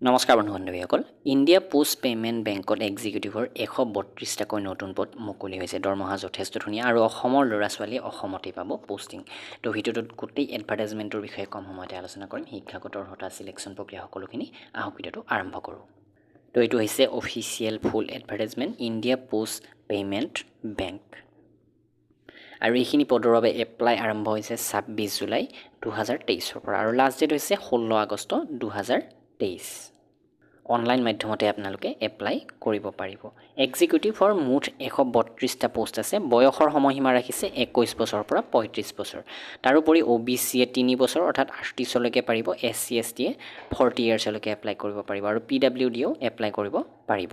নমস্কাৰ বন্ধু বান্ধৱীসকল India post payment বেংকত এক্সিকিউটিভৰ 132টাকৈ নতুন পদ মুকলি হৈছে দৰমহা যথেষ্ট ধুনীয়া আৰু অসমৰ ল'ৰা ছোৱালী অসমতে পাব পোষ্টিং তো ভিডিঅ'টোত গোটেই এডভাৰটাইজমেণ্টৰ বিষয়ে কম সময়তে আলোচনা কৰিম শিক্ষাগত অৰ্হতা সিলেকশ্যন প্ৰক্ৰিয়া সকলোখিনি আহক ভিডিঅ'টো আৰম্ভ কৰোঁ তো এইটো হৈছে official full advertisement India post payment bank আৰু এইখিনি পদৰ বাবে এপ্লাই আৰম্ভ হৈছে 26 জুলাই 2023 পৰা আৰু লাষ্ট ডেট হৈছে 16 আগষ্ট 2023 অনলাইন মাধ্যমতে আপোনালোকে এপ্লাই কৰিব পাৰিব এক্সিকিউটিভৰ মুঠ 132টা পোষ্ট আছে বয়সৰ সময়সীমা ৰাখিছে 21 বছৰৰ পৰা 35 বছৰ তাৰোপৰি OBC এ 3 বছৰ অৰ্থাৎ 38 লৈকে পাৰিব SC ST এ 40 ইয়াৰ্ছলৈকে এপ্লাই কৰিব পাৰিব আৰু PWD ও এপ্লাই কৰিব পাৰিব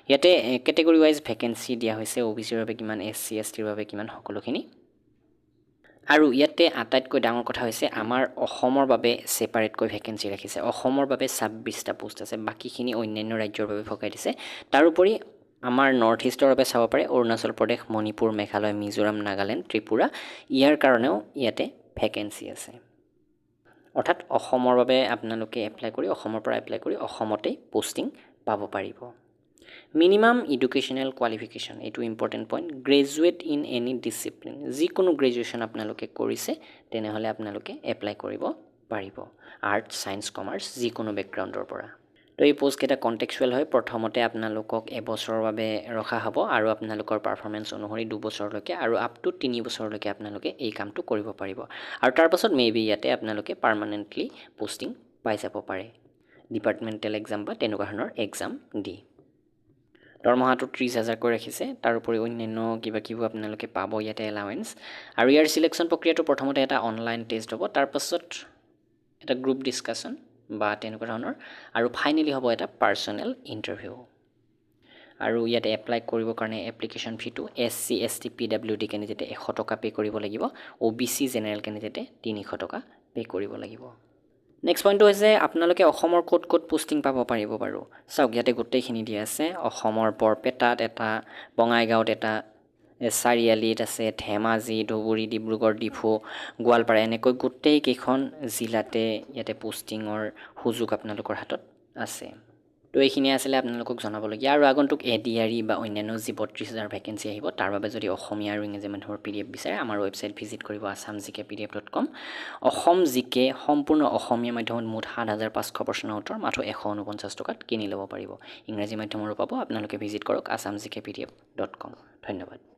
ইয়াতে কেটেগৰি ওয়াইজ ভ্যাকেন্সি দিয়া হৈছে OBC ৰ বাবে কিমান SC ST ৰ বাবে কিমান সকলোখিনি আৰু ইয়াতে আটাইতকৈ ডাঙৰ কথা হৈছে আমাৰ অসমৰ বাবে সেপাৰেটকৈ ভ্যাকেন্সি ৰাখিছে অসমৰ বাবে 26টা পোষ্ট আছে বাকিখিনি অন্যান্য ৰাজ্যৰ বাবে ফকাই দিছে তাৰোপৰি আমাৰ নৰ্থ ইষ্টৰ বাবে চাব পাৰে অৰুণাচল প্ৰদেশ মণিপুৰ মেঘালয় মিজোৰাম নাগালেণ্ড ত্ৰিপুৰা ইয়াৰ কাৰণেও ইয়াতে ভ্যাকেন্সি আছে অৰ্থাৎ অসমৰ বাবে আপোনালোকে এপ্লাই কৰি অসমৰ পৰা এপ্লাই কৰি অসমতে পোষ্টিং পাব পাৰিব মিনিমাম এডুকেশনাল কোৱালিফিকেশন এটো important point graduate in any discipline যিকোনো গ্ৰেজুৱেচন আপোনালোকে কৰিছে তেনেহলে আপোনালোকে এপ্লাই কৰিব পাৰিব আৰ্টস সায়েন্স কমাৰ্চ যিকোনো বেকগ্ৰাউণ্ডৰ পৰা তো এই পোষ্ট কেটা কনটেক্সচুৱেল হয় প্ৰথমতে আপোনালোকক এবছৰৰ বাবে ৰখা হ'ব আৰু আপোনালোকৰ পাৰফৰম্যান্স অনুসৰি 2 বছৰলৈকে আৰু আপ টু 3 বছৰলৈকে আপোনালোকে এই কামটো কৰিব পাৰিব আৰু তাৰ পাছত মেবি ইয়াতে আপোনালোকে পাৰ্মানেন্টলি পোষ্টিং পাই যাব পাৰে ডিপাৰ্টমেন্টেল এক্সাম বা তেনেকুৱা ধৰণৰ এক্সাম দি দৰমহাটো 30000 কৈ ৰাখিছে তাৰোপৰি অন্যান্য কিবা কিবা আপোনালোকে পাব ইয়াতে এলাউন্স আৰু ইয়াৰ সিলেকশ্যন প্ৰক্ৰিয়াটো প্ৰথমতে এটা অনলাইন টেষ্ট হ'ব তাৰ পাছত এটা গ্ৰুপ ডিসকাশন বা তেনেকুৱা ধৰণৰ আৰু ফাইনালি হ'ব এটা পাৰ্সোনেল ইন্টাৰভিউ আৰু ইয়াতে এপ্লাই কৰিবৰ কাৰণে এপ্লিকেশন ফিটো SC ST PWD ক্যান্ডিডেটে 100 টকা পে কৰিব লাগিব OBC জেনাৰেল ক্যান্ডিডেটে 300 টকা পে কৰিব লাগিব নেক্সট পইণ্ট হৈছে আপোনালোকে অসমৰ কোট পোষ্টিং পাব পাৰিব বাৰু চাওক ইয়াতে গোটেইখিনি দিয়া আছে অসমৰ বৰপেটাত এটা বঙাইগাঁৱত এটা চাৰিয়ালিত আছে ধেমাজি ধুবুৰী ডিব্ৰুগড় ডিফু গোৱালপাৰা এনেকৈ গোটেই কেইখন জিলাতে ইয়াতে পোষ্টিংৰ সুযোগ আপোনালোকৰ হাতত আছে তো এইখিনি আছিল আপোনালোকক জনাবলগীয়া আৰু আগন্তুক ADRE বা অন্যান্য যি 32000 ভ্যাকেন্সি আহিব তাৰ বাবে যদি অসমীয়া আৰু ইংৰাজী মাধ্যমৰ PDF বিচাৰে আমাৰ ৱেবসাইট ভিজিট কৰিব assamgkpdf.com অসম GK সম্পূৰ্ণ অসমীয়া মাধ্যমত মুঠ 7500 প্ৰশ্নৰ উত্তৰ মাত্ৰ 149 টকাত কিনি ল'ব পাৰিব ইংৰাজী মাধ্যমৰো পাব আপোনালোকে ভিজিট কৰক assamgkpdf.com ধন্যবাদ